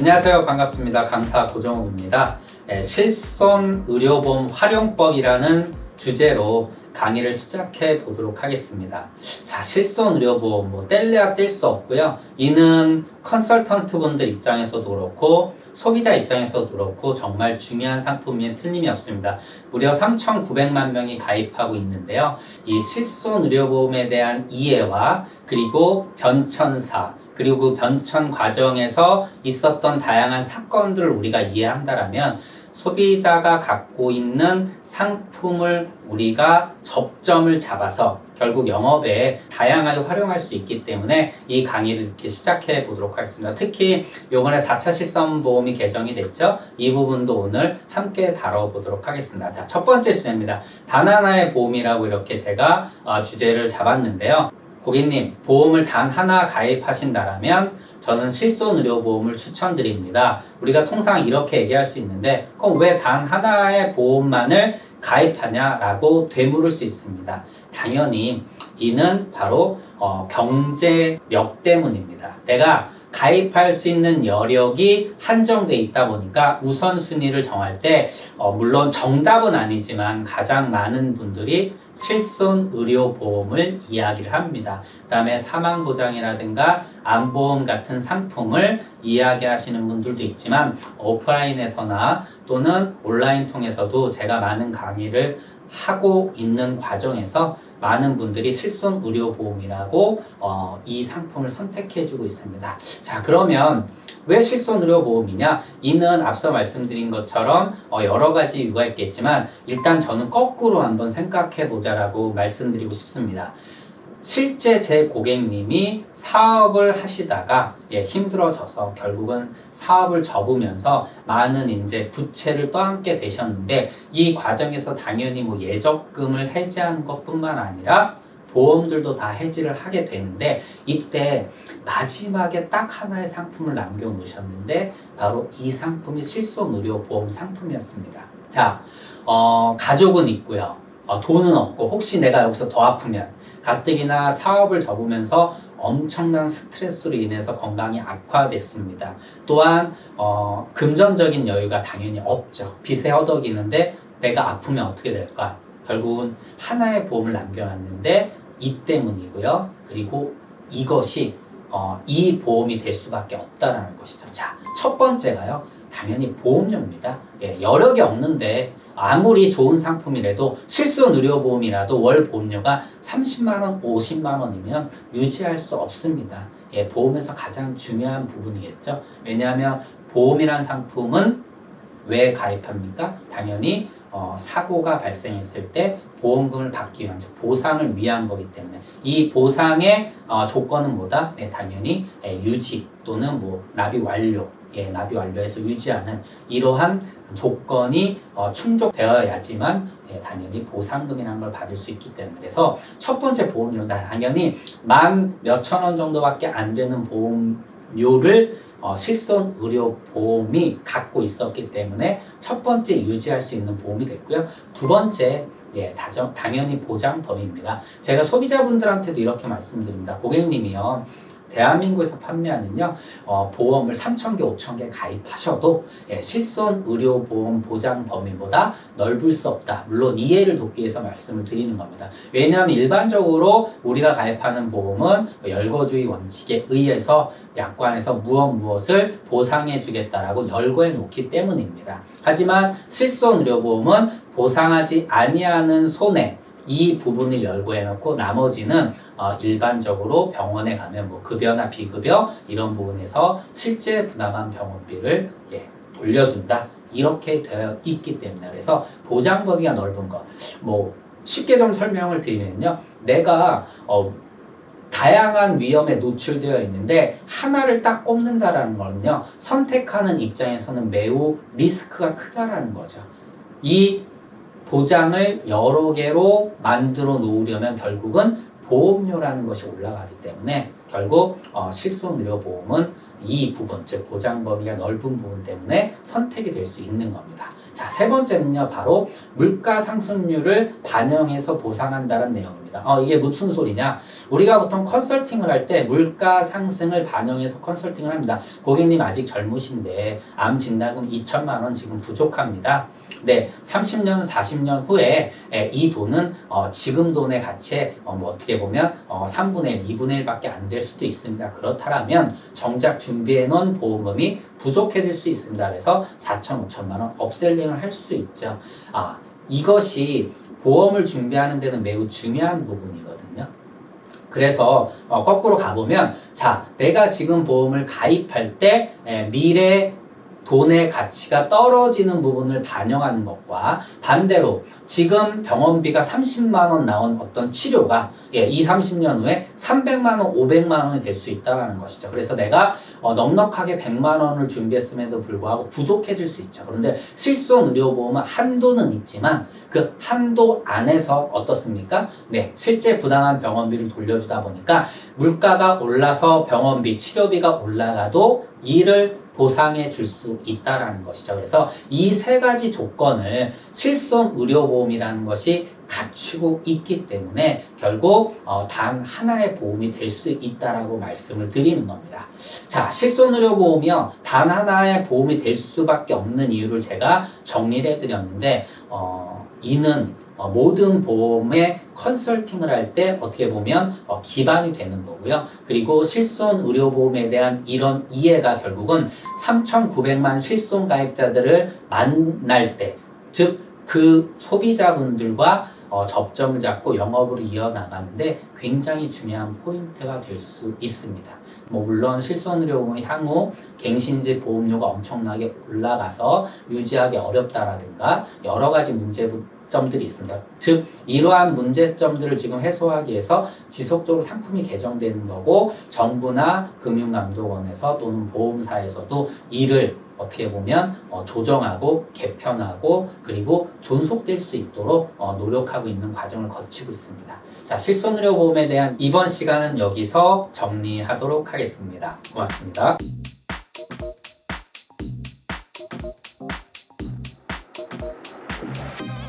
안녕하세요. 반갑습니다. 강사 고정욱입니다. 실손의료보험 활용법이라는 주제로 강의를 시작해 보도록 하겠습니다. 자, 실손의료보험 뗄래야 뗄 수 없고요. 이는 컨설턴트 분들 입장에서도 그렇고 소비자 입장에서도 그렇고 정말 중요한 상품이 틀림이 없습니다. 무려 3,900만 명이 가입하고 있는데요. 이 실손의료보험에 대한 이해와 그리고 변천사 그리고 그 변천 과정에서 있었던 다양한 사건들을 우리가 이해한다면 소비자가 갖고 있는 상품을 우리가 접점을 잡아서 결국 영업에 다양하게 활용할 수 있기 때문에 이 강의를 이렇게 시작해 보도록 하겠습니다. 특히 이번에 4차 실손보험이 개정이 됐죠. 이 부분도 오늘 함께 다뤄보도록 하겠습니다. 자, 첫 번째 주제입니다. 단 하나의 보험이라고 이렇게 제가 주제를 잡았는데요. 고객님, 보험을 단 하나 가입하신다면 저는 실손의료보험을 추천드립니다. 우리가 통상 이렇게 얘기할 수 있는데 그럼 왜 단 하나의 보험만을 가입하냐라고 되물을 수 있습니다. 당연히 이는 바로 경제력 때문입니다. 내가 가입할 수 있는 여력이 한정돼 있다 보니까 우선순위를 정할 때 물론 정답은 아니지만 가장 많은 분들이 실손의료보험을 이야기를 합니다. 그 다음에 사망보장이라든가 암보험 같은 상품을 이야기하시는 분들도 있지만 오프라인에서나 또는 온라인 통해서도 제가 많은 강의를 하고 있는 과정에서 많은 분들이 실손의료보험이라고 이 상품을 선택해주고 있습니다. 자, 그러면 왜 실손의료보험이냐? 이는 앞서 말씀드린 것처럼 여러 가지 이유가 있겠지만 일단 저는 거꾸로 한번 생각해 보자라고 말씀드리고 싶습니다. 실제 제 고객님이 사업을 하시다가 힘들어져서 결국은 사업을 접으면서 많은 이제 부채를 떠안게 되셨는데 이 과정에서 당연히 예적금을 해지하는 것뿐만 아니라 보험들도 다 해지를 하게 되는데 이때 마지막에 딱 하나의 상품을 남겨놓으셨는데 바로 이 상품이 실손의료보험 상품이었습니다. 자, 가족은 있고요. 돈은 없고 혹시 내가 여기서 더 아프면 가뜩이나 사업을 접으면서 엄청난 스트레스로 인해서 건강이 악화됐습니다. 또한 금전적인 여유가 당연히 없죠. 빚에 허덕이는데 내가 아프면 어떻게 될까? 결국은 하나의 보험을 남겨놨는데 이 때문이고요. 그리고 이것이 이 보험이 될 수밖에 없다라는 것이죠. 자, 첫 번째가요. 당연히 보험료입니다. 여력이 없는데 아무리 좋은 상품이라도 실손의료보험이라도 월 보험료가 30만원, 50만원이면 유지할 수 없습니다. 보험에서 가장 중요한 부분이겠죠. 왜냐하면 보험이란 상품은 왜 가입합니까? 당연히 사고가 발생했을 때 보험금을 받기 위한 보상을 위한 거기 때문에 이 보상의 조건은 뭐다? 당연히 유지 또는 납입 완료 납입 완료해서 유지하는 이러한 조건이 충족되어야지만 당연히 보상금이라는 걸 받을 수 있기 때문에 그래서 첫 번째 보험료는 당연히 만 몇천 원 정도밖에 안 되는 보험료를 실손의료보험이 갖고 있었기 때문에 첫 번째 유지할 수 있는 보험이 됐고요. 두 번째 당연히 보장범위입니다. 제가 소비자분들한테도 이렇게 말씀드립니다. 고객님이요. 대한민국에서 판매하는요 보험을 3,000개, 5,000개 가입하셔도 실손의료보험 보장 범위보다 넓을 수 없다. 물론 이해를 돕기 위해서 말씀을 드리는 겁니다. 왜냐하면 일반적으로 우리가 가입하는 보험은 열거주의 원칙에 의해서 약관에서 무엇을 보상해 주겠다라고 열거해 놓기 때문입니다. 하지만 실손의료보험은 보상하지 아니하는 손해 이 부분을 열거해놓고 나머지는 일반적으로 병원에 가면 급여나 비급여 이런 부분에서 실제 부담한 병원비를 돌려준다 이렇게 되어 있기 때문에 그래서 보장 범위가 넓은 것 쉽게 좀 설명을 드리면요 내가 다양한 위험에 노출되어 있는데 하나를 딱 꼽는다라는 거는요 선택하는 입장에서는 매우 리스크가 크다라는 거죠. 이 보장을 여러 개로 만들어 놓으려면 결국은 보험료라는 것이 올라가기 때문에 결국 실손의료보험은 이 부분, 즉 보장 범위가 넓은 부분 때문에 선택이 될 수 있는 겁니다. 자, 세 번째는요 바로 물가 상승률을 반영해서 보상한다는 내용입니다. 있다. 이게 무슨 소리냐? 우리가 보통 컨설팅을 할 때 물가 상승을 반영해서 컨설팅을 합니다. 고객님 아직 젊으신데 암 진단금 2천만 원 지금 부족합니다. 네, 30년, 40년 후에 이 돈은 지금 돈의 가치에 뭐 어떻게 보면 3분의 1, 2분의 1밖에 안 될 수도 있습니다. 그렇다면 정작 준비해 놓은 보험금이 부족해질 수 있습니다. 그래서 4천, 5천만 원 업셀링을 할 수 있죠. 이것이 보험을 준비하는 데는 매우 중요한 부분이거든요. 그래서 거꾸로 가보면 자, 내가 지금 보험을 가입할 때 미래 돈의 가치가 떨어지는 부분을 반영하는 것과 반대로 지금 병원비가 30만 원 나온 어떤 치료가 이 30년 후에 300만 원, 500만 원이 될 수 있다는 것이죠. 그래서 내가 넉넉하게 100만 원을 준비했음에도 불구하고 부족해질 수 있죠. 그런데 실손의료보험은 한도는 있지만 그 한도 안에서 어떻습니까? 네, 실제 부당한 병원비를 돌려주다 보니까 물가가 올라서 병원비, 치료비가 올라가도 이를 보상해 줄 수 있다라는 것이죠. 그래서 이 세 가지 조건을 실손의료보험이라는 것이 갖추고 있기 때문에 결국 단 하나의 보험이 될 수 있다라고 말씀을 드리는 겁니다. 자, 실손의료보험이요. 단 하나의 보험이 될 수밖에 없는 이유를 제가 정리를 해드렸는데 이는 모든 보험의 컨설팅을 할 때 어떻게 보면 기반이 되는 거고요. 그리고 실손의료보험에 대한 이런 이해가 결국은 3,900만 실손가입자들을 만날 때, 즉 그 소비자분들과 접점을 잡고 영업으로 이어나가는데 굉장히 중요한 포인트가 될 수 있습니다. 물론 실손의료보험이 향후 갱신지 보험료가 엄청나게 올라가서 유지하기 어렵다라든가 여러 가지 문제점들이 있습니다. 즉 이러한 문제점들을 지금 해소하기 위해서 지속적으로 상품이 개정되는 거고 정부나 금융감독원에서 또는 보험사에서도 이를 어떻게 보면 조정하고 개편하고 그리고 존속될 수 있도록 노력하고 있는 과정을 거치고 있습니다. 자, 실손의료보험에 대한 이번 시간은 여기서 정리하도록 하겠습니다. 고맙습니다.